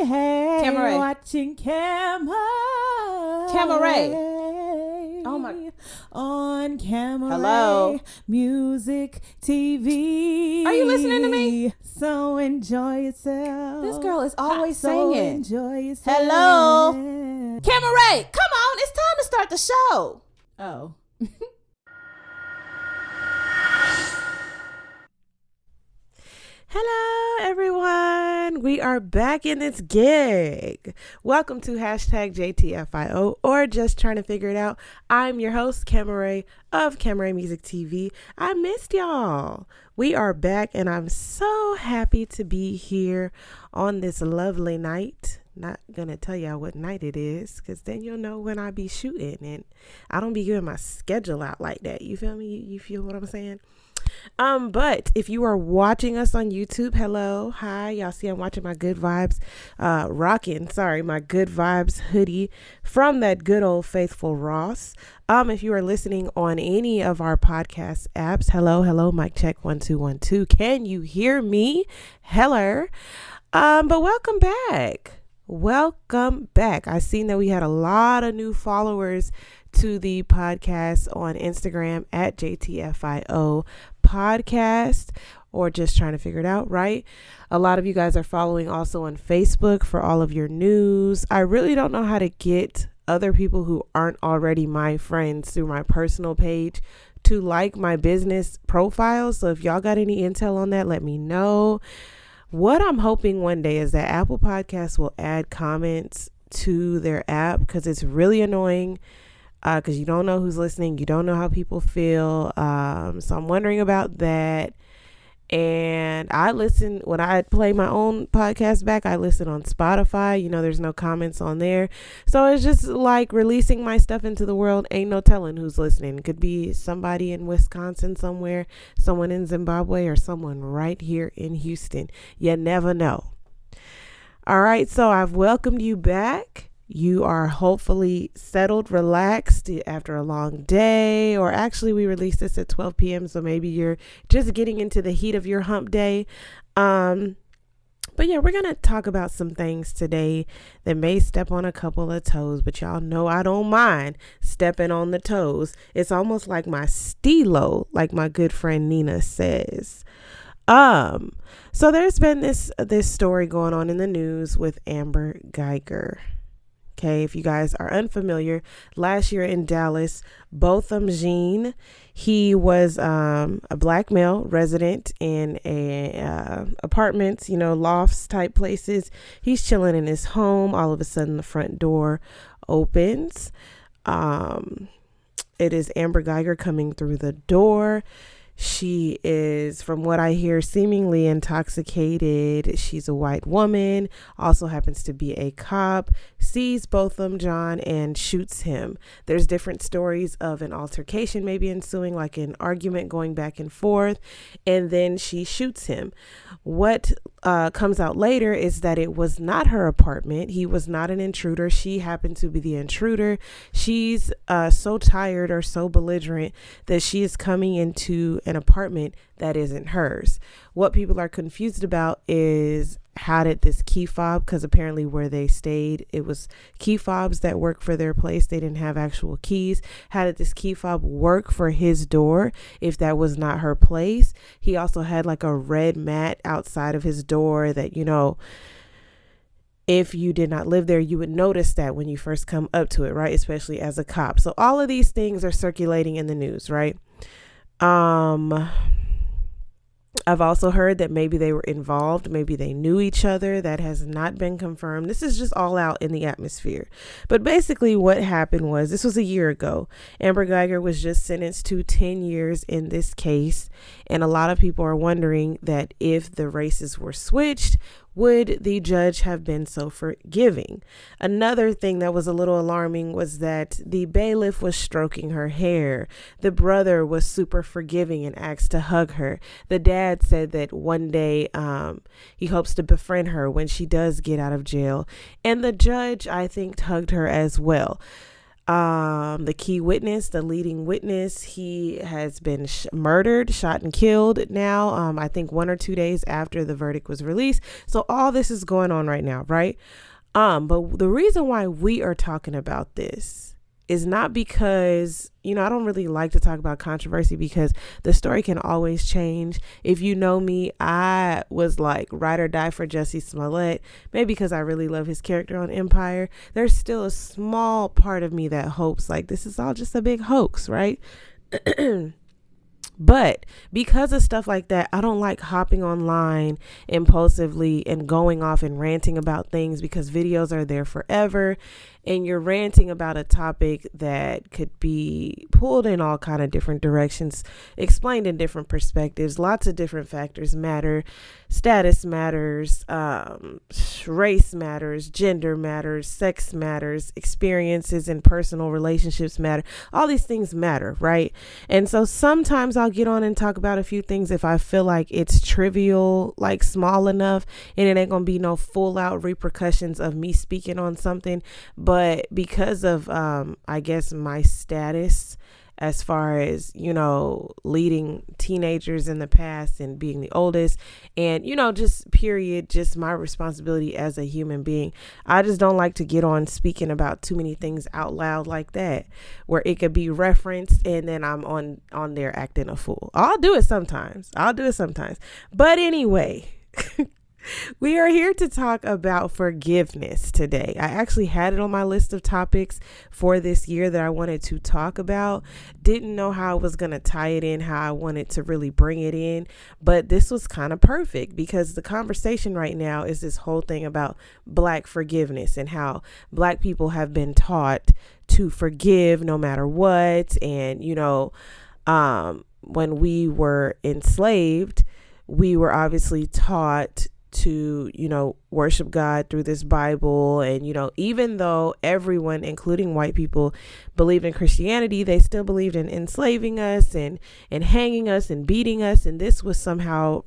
hey. Camerae. Watching Camerae. Oh my. On Camerae. Hello. Music, TV. Are you listening to me? So enjoy yourself. This girl is always so singing. Enjoy yourself. Hello. Camerae, come on. It's time to start the show. Oh. Hello, everyone. We are back in this gig. Welcome to hashtag JTFIO or Just Trying to Figure It Out. I'm your host, Camerae of Camerae Music TV. I missed y'all. We are back and I'm so happy to be here on this lovely night. Not gonna tell y'all what night it is because then you'll know when I be shooting, and I don't be giving my schedule out like that. You feel me? You feel what I'm saying? But if you are watching us on YouTube, hello, hi, y'all see I'm watching my Good Vibes, my Good Vibes hoodie from that good old faithful Ross. If you are listening on any of our podcast apps, hello, mic check 1 2 1 2. Can you hear me? Hello. But welcome back. Welcome back. I seen that we had a lot of new followers to the podcast on Instagram at JTFIO podcast, or Just Trying to Figure It Out, right? A lot of you guys are following also on Facebook for all of your news. I really don't know how to get other people who aren't already my friends through my personal page to like my business profile. So if y'all got any intel on that, let me know. What I'm hoping one day is that Apple Podcasts will add comments to their app, because it's really annoying. Because you don't know who's listening. You don't know how people feel. So I'm wondering about that. And I listen, when I play my own podcast back, I listen on Spotify. You know, there's no comments on there. So it's just like releasing my stuff into the world. Ain't no telling who's listening. It could be somebody in Wisconsin somewhere, someone in Zimbabwe, or someone right here in Houston. You never know. All right. So I've welcomed you back. You are hopefully settled, relaxed after a long day, or actually we released this at 12 p.m. So maybe you're just getting into the heat of your hump day. But yeah, we're going to talk about some things today that may step on a couple of toes, but y'all know I don't mind stepping on the toes. It's almost like my stilo, like my good friend Nina says. So there's been this story going on in the news with Amber Guyger. Okay, if you guys are unfamiliar, last year in Dallas, Botham Jean, he was a black male resident in apartments, lofts type places. He's chilling in his home. All of a sudden, the front door opens. It is Amber Guyger coming through the door. She is, from what I hear, seemingly intoxicated. She's a white woman, also happens to be a cop, sees Botham Jean and shoots him. There's different stories of an altercation maybe ensuing, like an argument going back and forth, and then she shoots him. What comes out later is that it was not her apartment. He was not an intruder. She happened to be the intruder. She's so tired or so belligerent that she is coming into an apartment that isn't hers. What people are confused about is, how did this key fob, because apparently where they stayed, it was key fobs that work for their place. They didn't have actual keys. How did this key fob work for his door if that was not her place? He also had like a red mat outside of his door that, if you did not live there, you would notice that when you first come up to it, right? Especially as a cop. So all of these things are circulating in the news, right? I've also heard that maybe they were involved, maybe they knew each other. That has not been confirmed. This is just all out in the atmosphere. But basically what happened was, this was a year ago. Amber Guyger was just sentenced to 10 years in this case. And a lot of people are wondering that if the races were switched, would the judge have been so forgiving? Another thing that was a little alarming was that the bailiff was stroking her hair. The brother was super forgiving and asked to hug her. The dad said that one day he hopes to befriend her when she does get out of jail. And the judge, I think, hugged her as well. The key witness, the leading witness, he has been murdered, shot and killed now. I think 1 or 2 days after the verdict was released. So all this is going on right now, right? But the reason why we are talking about this is not because, I don't really like to talk about controversy because the story can always change. If you know me, I was like ride or die for Jussie Smollett, maybe because I really love his character on Empire. There's still a small part of me that hopes like this is all just a big hoax, right? But because of stuff like that, I don't like hopping online impulsively and going off and ranting about things because videos are there forever. And you're ranting about a topic that could be pulled in all kind of different directions, explained in different perspectives. Lots of different factors matter. Status matters, race matters, gender matters, sex matters, experiences and personal relationships matter. All these things matter, right? And so sometimes I'll get on and talk about a few things if I feel like it's trivial, like small enough, and it ain't gonna be no full out repercussions of me speaking on something. But because of, I guess, my status as far as, leading teenagers in the past and being the oldest and, just my responsibility as a human being, I just don't like to get on speaking about too many things out loud like that, where it could be referenced and then I'm on there acting a fool. I'll do it sometimes. But anyway, we are here to talk about forgiveness today. I actually had it on my list of topics for this year that I wanted to talk about. Didn't know how I was going to tie it in, how I wanted to really bring it in. But this was kind of perfect because the conversation right now is this whole thing about Black forgiveness and how Black people have been taught to forgive no matter what. And, when we were enslaved, we were obviously taught to, worship God through this Bible. And, even though everyone, including white people, believed in Christianity, they still believed in enslaving us and hanging us and beating us. And this was somehow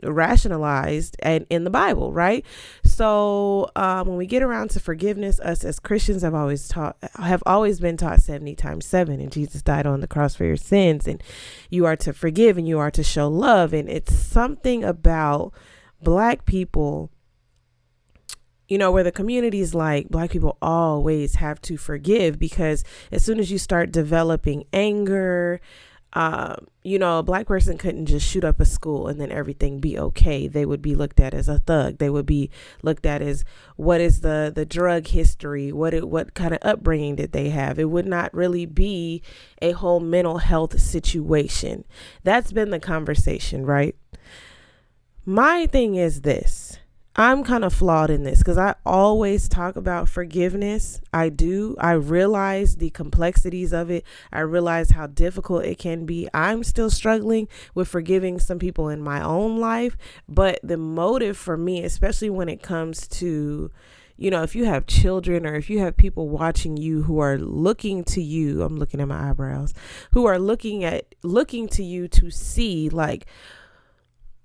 rationalized and in the Bible, right? So when we get around to forgiveness, us as Christians have always been taught 70 times 7, and Jesus died on the cross for your sins, and you are to forgive and you are to show love. And it's something about Black people, where the community is like, Black people always have to forgive, because as soon as you start developing anger, a Black person couldn't just shoot up a school and then everything be okay. They would be looked at as a thug. They would be looked at as, what is the drug history? What kind of upbringing did they have? It would not really be a whole mental health situation. That's been the conversation, right? My thing is this. I'm kind of flawed in this because I always talk about forgiveness. I do. I realize the complexities of it. I realize how difficult it can be. I'm still struggling with forgiving some people in my own life. But the motive for me, especially when it comes to, if you have children or if you have people watching you who are looking to you, I'm looking at my eyebrows, who are looking to you to see like,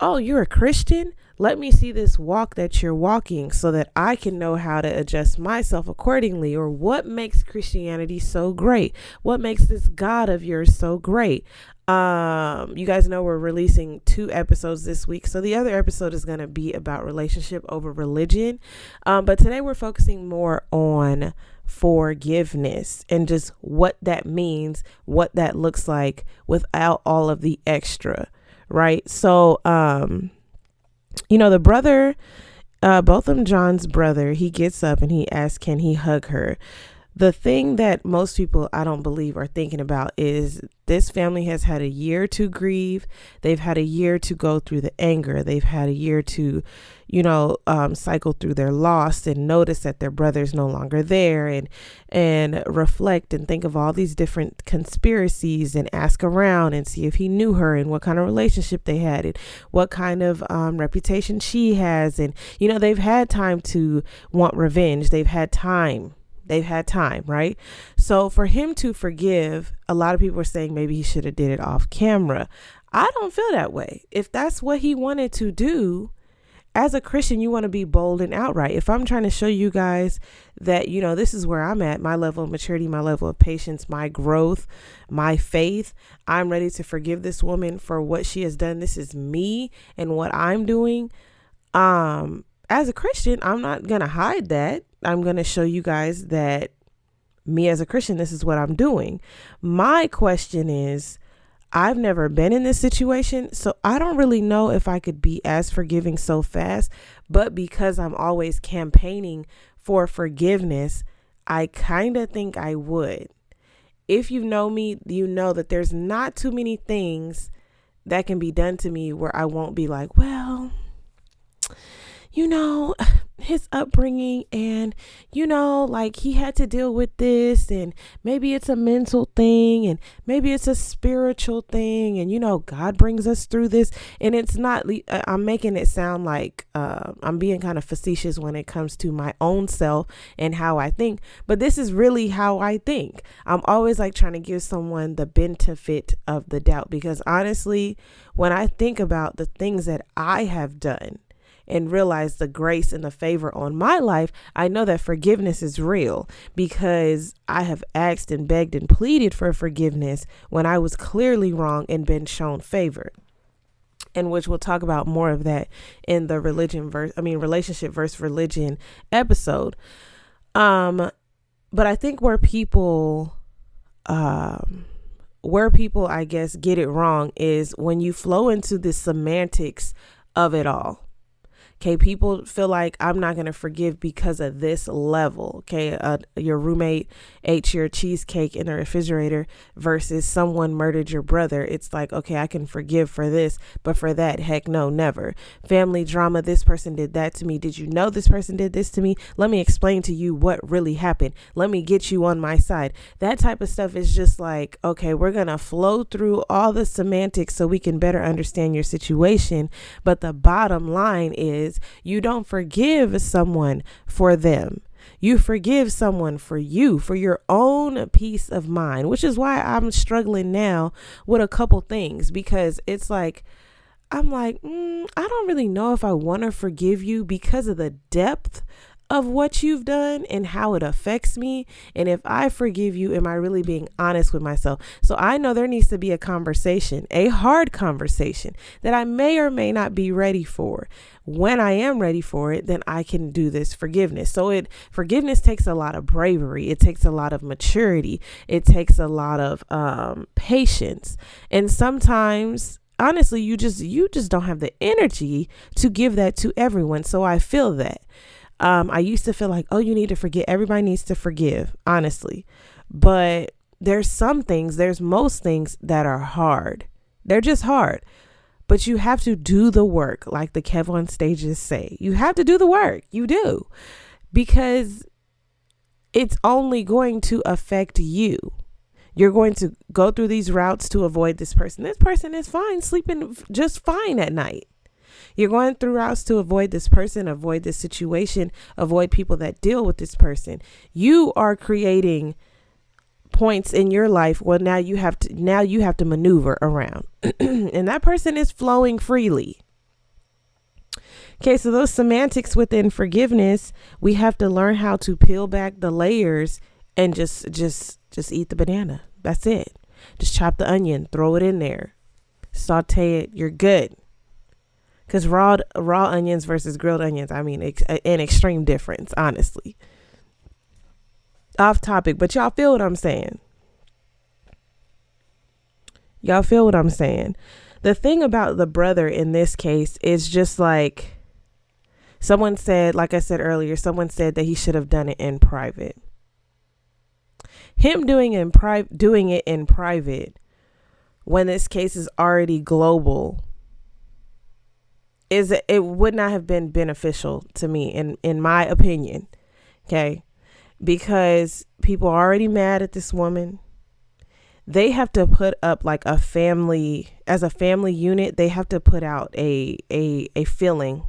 oh, you're a Christian? Let me see this walk that you're walking so that I can know how to adjust myself accordingly. Or what makes Christianity so great? What makes this God of yours so great? You guys know we're releasing 2 episodes this week. So the other episode is going to be about relationship over religion. But today we're focusing more on forgiveness and just what that means, what that looks like without all of the extra. Right. So, the brother, Botham Jean's brother, he gets up and he asks, can he hug her? The thing that most people, I don't believe, are thinking about is this family has had a year to grieve. They've had a year to go through the anger. They've had a year to, cycle through their loss and notice that their brother's no longer there, and reflect and think of all these different conspiracies and ask around and see if he knew her and what kind of relationship they had and what kind of reputation she has. And, they've had time to want revenge. They've had time, right? So for him to forgive, a lot of people are saying maybe he should have did it off camera. I don't feel that way. If that's what he wanted to do, as a Christian, you want to be bold and outright. If I'm trying to show you guys that, this is where I'm at, my level of maturity, my level of patience, my growth, my faith, I'm ready to forgive this woman for what she has done. This is me and what I'm doing. As a Christian, I'm not going to hide that. I'm going to show you guys that me as a Christian, this is what I'm doing. My question is, I've never been in this situation, so I don't really know if I could be as forgiving so fast, but because I'm always campaigning for forgiveness, I kind of think I would. If you know me, you know that there's not too many things that can be done to me where I won't be like, well, his upbringing and, like he had to deal with this and maybe it's a mental thing and maybe it's a spiritual thing. And, God brings us through this, and it's not, I'm making it sound like I'm being kind of facetious when it comes to my own self and how I think. But this is really how I think. I'm always like trying to give someone the benefit of the doubt, because honestly, when I think about the things that I have done and realize the grace and the favor on my life, I know that forgiveness is real, because I have asked and begged and pleaded for forgiveness when I was clearly wrong and been shown favor. And which we'll talk about more of that in the relationship versus religion episode. But I think where people, I guess, get it wrong is when you flow into the semantics of it all. Okay, people feel like I'm not going to forgive because of this level. Okay, your roommate ate your cheesecake in the refrigerator versus someone murdered your brother. It's like, okay, I can forgive for this, but for that, heck no, never. Family drama, this person did that to me. Did you know this person did this to me? Let me explain to you what really happened. Let me get you on my side. That type of stuff is just like, okay, we're going to flow through all the semantics so we can better understand your situation. But the bottom line is, you don't forgive someone for them. You forgive someone for you, for your own peace of mind, which is why I'm struggling now with a couple things, because it's like, I'm like, I don't really know if I want to forgive you because of the depth of what you've done and how it affects me. And if I forgive you, am I really being honest with myself? So I know there needs to be a conversation, a hard conversation that I may or may not be ready for. When I am ready for it, then I can do this forgiveness. So forgiveness takes a lot of bravery. It takes a lot of maturity. It takes a lot of patience. And sometimes, honestly, you just don't have the energy to give that to everyone. So I feel that. I used to feel like, oh, you need to forget. Everybody needs to forgive, honestly. But there's most things that are hard. They're just hard. But you have to do the work, like the Kev on stages say. You have to do the work. You do. Because it's only going to affect you. You're going to go through these routes to avoid this person. This person is fine, sleeping just fine at night. You're going through routes to avoid this person, avoid this situation, avoid people that deal with this person. You are creating points in your life where now you have to maneuver around. And that person is flowing freely. Okay, so those semantics within forgiveness, we have to learn how to peel back the layers and just eat the banana. That's it. Just chop the onion, throw it in there, saute it. You're good. Because raw onions versus grilled onions, I mean, an extreme difference, honestly. Off topic, but y'all feel what I'm saying. Y'all feel what I'm saying. The thing about the brother in this case is just like someone said, like I said earlier, someone said that he should have done it in private. Him doing it in private when this case is already global, it would not have been beneficial to me in my opinion. Okay. Because people are already mad at this woman. They have to put up like as a family unit, they have to put out a feeling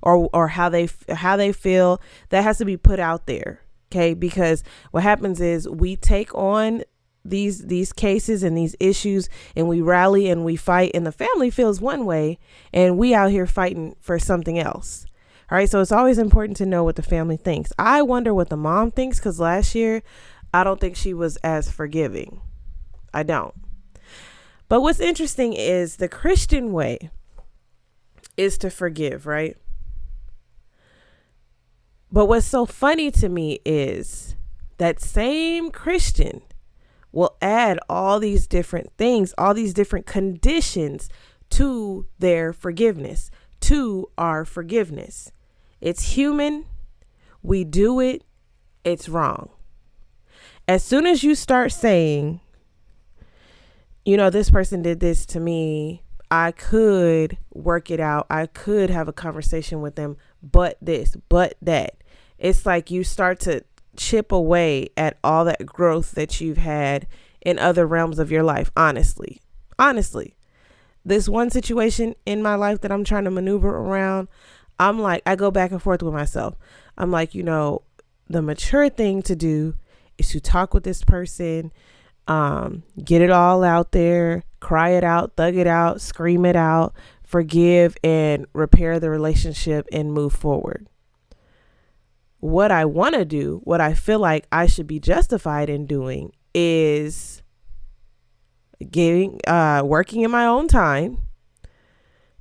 or how they feel. That has to be put out there. Okay. Because what happens is we take on these cases and these issues, and we rally and we fight, and the family feels one way and we out here fighting for something else. All right. So it's always important to know what the family thinks. I wonder what the mom thinks, because last year, I don't think she was as forgiving. I don't. But what's interesting is the Christian way is to forgive, right? But what's so funny to me is that same Christian will add all these different things, all these different conditions to their forgiveness, to our forgiveness. It's human. We do it. It's wrong. As soon as you start saying, this person did this to me, I could work it out, I could have a conversation with them, but this, but that. It's like you start to chip away at all that growth that you've had in other realms of your life. Honestly, this one situation in my life that I'm trying to maneuver around, I'm like, I go back and forth with myself. I'm like, the mature thing to do is to talk with this person, get it all out there, cry it out, thug it out, scream it out, forgive and repair the relationship and move forward. What I want to do, what I feel like I should be justified in doing, is working in my own time,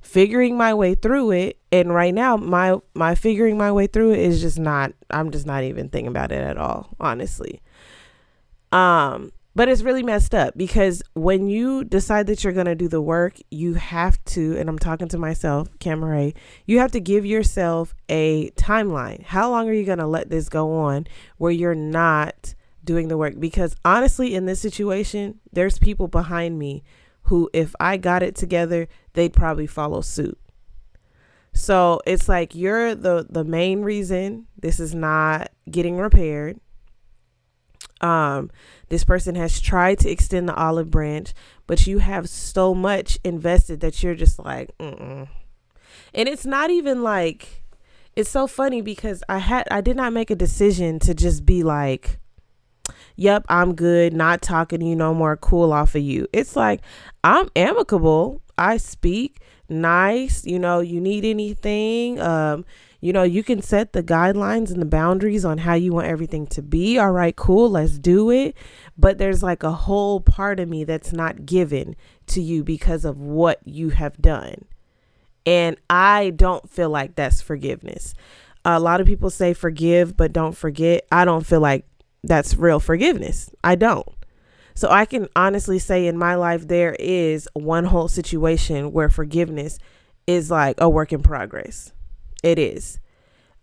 figuring my way through it. And right now, my figuring my way through it is just not, I'm just not even thinking about it at all, honestly. But it's really messed up, because when you decide that you're going to do the work, you have to, and I'm talking to myself, Camerae, you have to give yourself a timeline. How long are you going to let this go on where you're not doing the work? Because honestly, in this situation, there's people behind me who, if I got it together, they'd probably follow suit. So it's like, you're the main reason this is not getting repaired. This person has tried to extend the olive branch, but you have so much invested that you're just like, And it's not even like, it's so funny because I did not make a decision to just be like, yep, I'm good, not talking to you no more, cool off of you. It's like, I'm amicable. I speak nice. You need anything, you can set the guidelines and the boundaries on how you want everything to be. All right, cool, let's do it. But there's like a whole part of me that's not given to you because of what you have done. And I don't feel like that's forgiveness. A lot of people say forgive, but don't forget. I don't feel like that's real forgiveness. I don't. So I can honestly say in my life, there is one whole situation where forgiveness is like a work in progress. It is.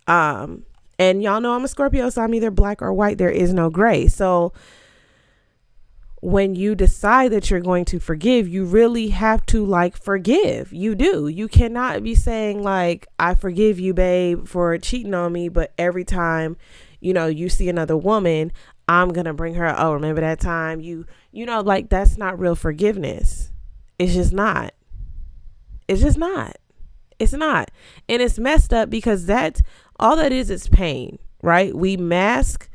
And y'all know I'm a Scorpio, so I'm either black or white. There is no gray. So when you decide that you're going to forgive, you really have to forgive. You do. You cannot be saying I forgive you, babe, for cheating on me. But every time, you see another woman, I'm going to bring her. Oh, remember that time that's not real forgiveness. It's just not. It's just not. It's not. And it's messed up because that's all that is pain, right? We mask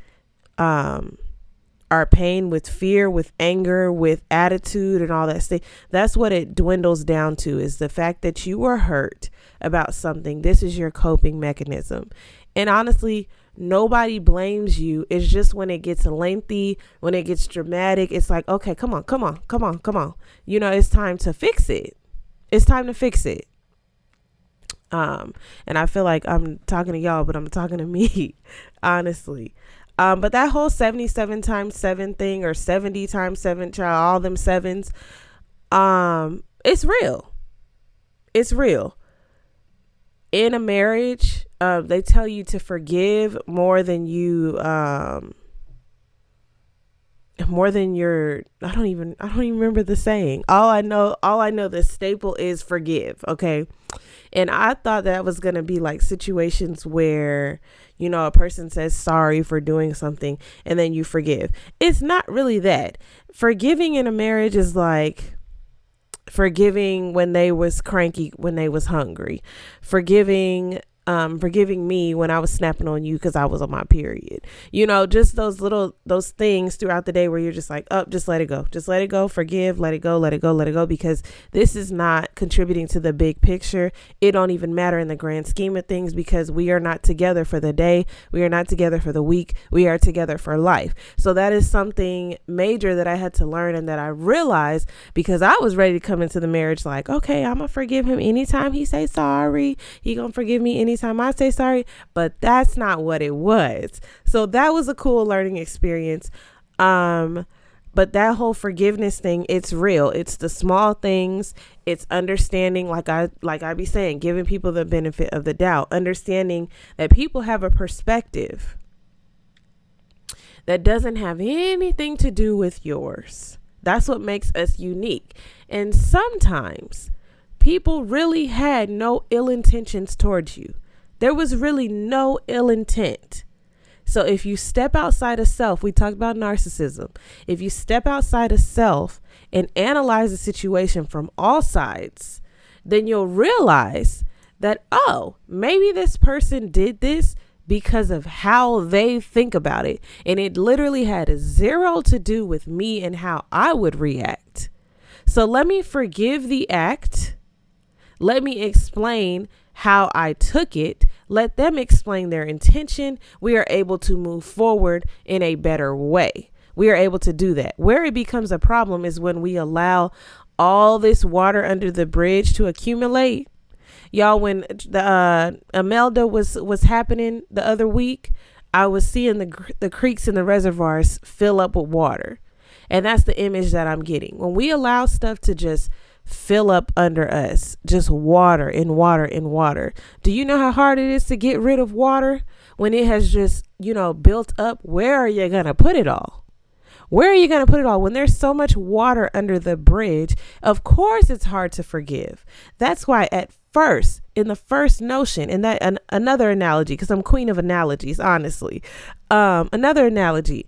our pain with fear, with anger, with attitude and all that stuff. That's what it dwindles down to, is the fact that you were hurt about something. This is your coping mechanism. And honestly, nobody blames you. It's just when it gets lengthy, when it gets dramatic, it's like, okay, come on. It's time to fix it. It's time to fix it. And I feel like I'm talking to y'all, but I'm talking to me, honestly. But that whole 77 times 7 thing, or 70 times 7, all them sevens, it's real. It's real. In a marriage, they tell you to forgive more than your, I don't even remember the saying. All I know, the staple is forgive. Okay. And I thought that was going to be situations where, a person says sorry for doing something and then you forgive. It's not really that. Forgiving in a marriage is forgiving when they was cranky, when they was hungry, forgiving forgiving me when I was snapping on you because I was on my period. Just those things throughout the day where you're just like, oh, just let it go. Just let it go. Forgive, let it go, let it go, let it go, because this is not contributing to the big picture. It don't even matter in the grand scheme of things, because we are not together for the day. We are not together for the week. We are together for life. So that is something major that I had to learn, and that I realized because I was ready to come into the marriage like, okay, I'm gonna forgive him anytime he say sorry. He gonna forgive me anytime I say sorry. But that's not what it was. So that was a cool learning experience. But that whole forgiveness thing, it's real. It's the small things. It's understanding, like I be saying, giving people the benefit of the doubt, understanding that people have a perspective that doesn't have anything to do with yours. That's what makes us unique. And sometimes people really had no ill intentions towards you. There was really no ill intent. So if you step outside of self, we talked about narcissism. If you step outside of self and analyze the situation from all sides, then you'll realize that, oh, maybe this person did this because of how they think about it. And it literally had zero to do with me and how I would react. So let me forgive the act. Let me explain how I took it. Let them explain their intention. We are able to move forward in a better way. We are able to do that. Where it becomes a problem is when we allow all this water under the bridge to accumulate. Y'all, when the Imelda was happening the other week, I was seeing the creeks and the reservoirs fill up with water. And that's the image that I'm getting. When we allow stuff to just fill up under us, just water and water and water. Do you know how hard it is to get rid of water when it has just, built up? Where are you going to put it all? Where are you going to put it all? When there's so much water under the bridge, of course it's hard to forgive. That's why at first, in the first notion, and that another analogy, because I'm queen of analogies, honestly. Another analogy,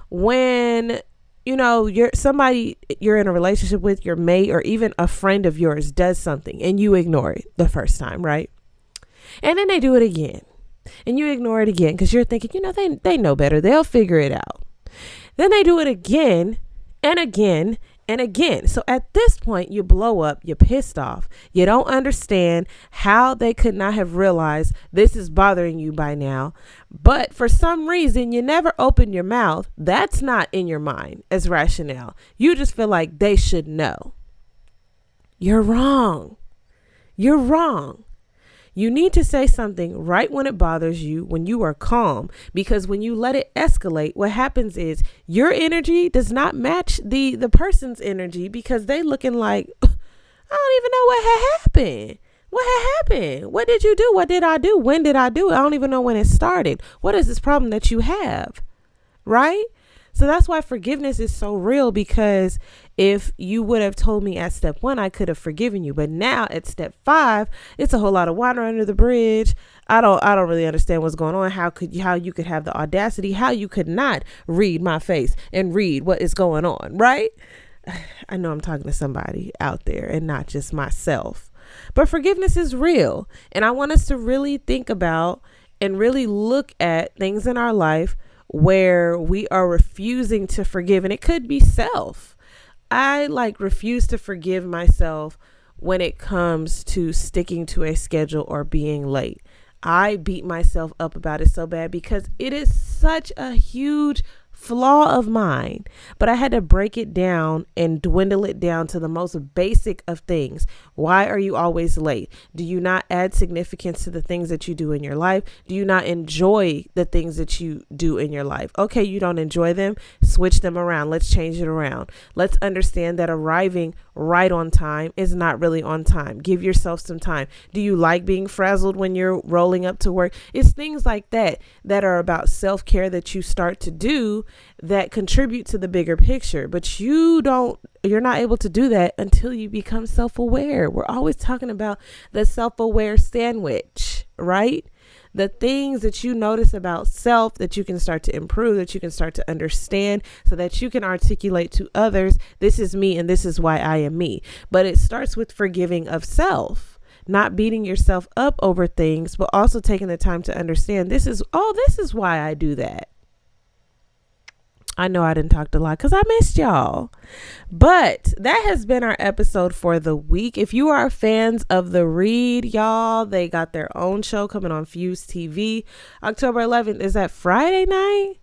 when you're somebody you're in a relationship with, your mate, or even a friend of yours does something and you ignore it the first time, right? And then they do it again and you ignore it again because you're thinking, they know better. They'll figure it out. Then they do it again and again and again. So at this point, you blow up, you're pissed off. You don't understand how they could not have realized this is bothering you by now. But for some reason, you never open your mouth. That's not in your mind as rationale. You just feel like they should know. You're wrong. You're wrong. You need to say something right when it bothers you, when you are calm, because when you let it escalate, what happens is your energy does not match the person's energy, because they looking like, I don't even know what had happened. What had happened? What did you do? What did I do? When did I do it? I don't even know when it started. What is this problem that you have? Right? So that's why forgiveness is so real, because if you would have told me at step 1, I could have forgiven you. But now at step 5, it's a whole lot of water under the bridge. I don't really understand what's going on. How you could have the audacity, how you could not read my face and read what is going on, right? I know I'm talking to somebody out there and not just myself. But forgiveness is real. And I want us to really think about and really look at things in our life where we are refusing to forgive. And it could be self. I refuse to forgive myself when it comes to sticking to a schedule or being late. I beat myself up about it so bad because it is such a huge flaw of mine, but I had to break it down and dwindle it down to the most basic of things. Why are you always late? Do you not add significance to the things that you do in your life? Do you not enjoy the things that you do in your life? Okay, you don't enjoy them. Switch them around. Let's change it around. Let's understand that arriving right on time is not really on time. Give yourself some time. Do you like being frazzled when you're rolling up to work? It's things like that are about self-care that you start to do that contribute to the bigger picture, but you're not able to do that until you become self-aware. We're always talking about the self-aware sandwich, right? The things that you notice about self that you can start to improve, that you can start to understand, so that you can articulate to others, this is me and this is why I am me. But it starts with forgiving of self. not beating yourself up over things, but also taking the time to understand this is why I do that. I know I didn't talk a lot because I missed y'all. But that has been our episode for the week. If you are fans of The Read, y'all, they got their own show coming on Fuse TV. October 11th. Is that Friday night?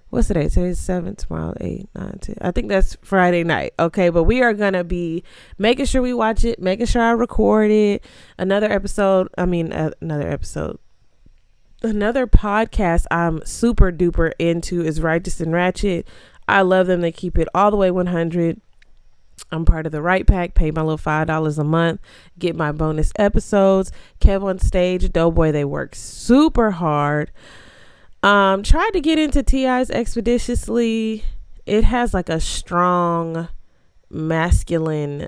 What's today? Today's 7th, tomorrow 8, 9, 10. I think that's Friday night. Okay, but we are going to be making sure we watch it, making sure I record it. Another podcast I'm super duper into is Righteous and Ratchet. I love them. They keep it all the way 100. I'm part of the Right Pack. Pay my little $5 a month. Get my bonus episodes. Kev on Stage, Doughboy. They work super hard. Tried to get into T.I.'s Expeditiously. It has like a strong masculine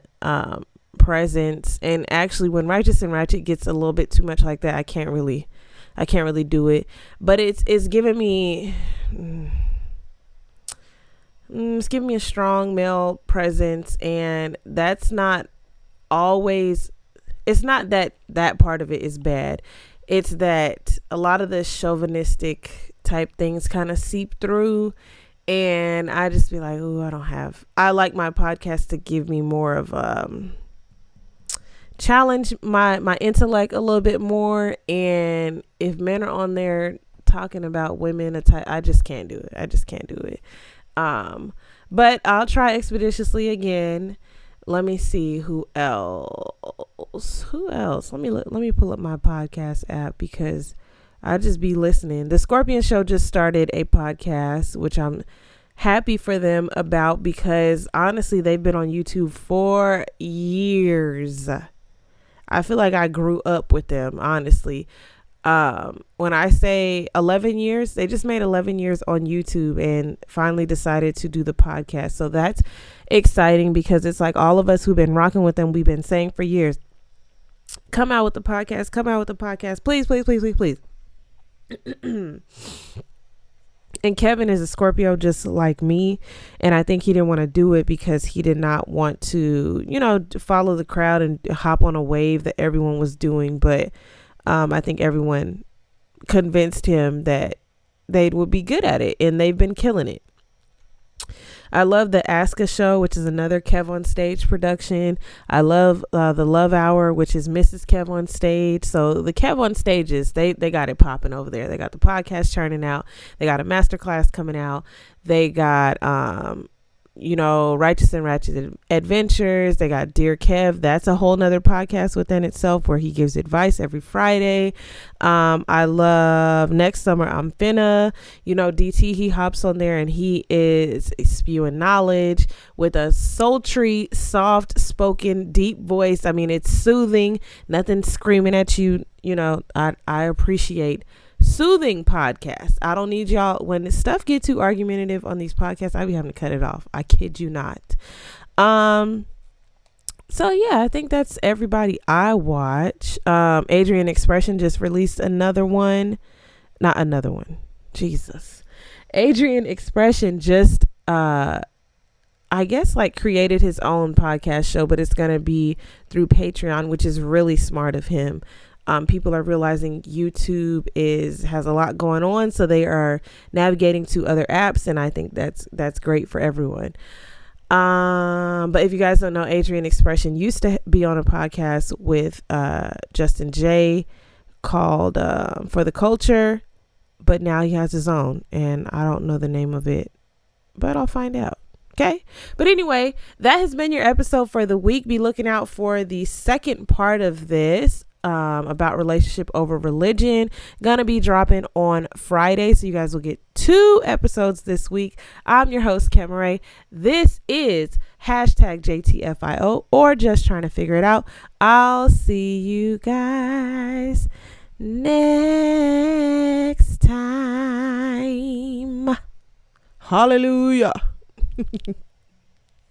presence. And actually, when Righteous and Ratchet gets a little bit too much like that, I can't really do it. But it's giving me a strong male presence, and that's not always, it's not that part of it is bad. It's that a lot of the chauvinistic type things kind of seep through, and I just be like, I like my podcast to give me more of challenge my intellect a little bit more. And if men are on there talking about women, I just can't do it. But I'll try Expeditiously again. Let me see who else. Let me pull up my podcast app because I just be listening. The Scorpion Show just started a podcast, which I'm happy for them about, because honestly, they've been on YouTube for years. I feel like I grew up with them, honestly. When I say 11 years, they just made 11 years on YouTube and finally decided to do the podcast. So that's exciting, because it's like all of us who've been rocking with them, we've been saying for years, come out with the podcast, please. And Kevin is a Scorpio just like me, and I think he didn't want to do it because he did not want to, follow the crowd and hop on a wave that everyone was doing. But I think everyone convinced him that they would be good at it, and they've been killing it. I love the Aska Show, which is another Kev on Stage production. I love the Love Hour, which is Mrs. Kev on Stage. So the Kev on Stages, they got it popping over there. They got the podcast churning out. They got a masterclass coming out. They got Righteous and Ratchet Adventures. They got Dear Kev. That's a whole nother podcast within itself, where he gives advice every Friday. I love Next Summer I'm Finna. DT, he hops on there and he is spewing knowledge with a sultry, soft spoken, deep voice. I mean, it's soothing, nothing screaming at you. I appreciate soothing podcasts. I don't need y'all, when stuff get too argumentative on these podcasts, I be having to cut it off. I kid you not. So yeah, I think that's everybody I watch. Adrian Expression just released Adrian Expression just I guess created his own podcast show, but it's gonna be through Patreon, which is really smart of him. People are realizing YouTube has a lot going on, so they are navigating to other apps, and I think that's great for everyone. But if you guys don't know, Adrian Expression used to be on a podcast with Justin J called For the Culture, but now he has his own, and I don't know the name of it, but I'll find out. Okay. But anyway, that has been your episode for the week. Be looking out for the second part of this. About relationship over religion, gonna be dropping on Friday, so you guys will get 2 episodes this week. I'm your host, Camerae. This is #JTFIO, or just trying to figure it out. I'll see you guys next time. Hallelujah.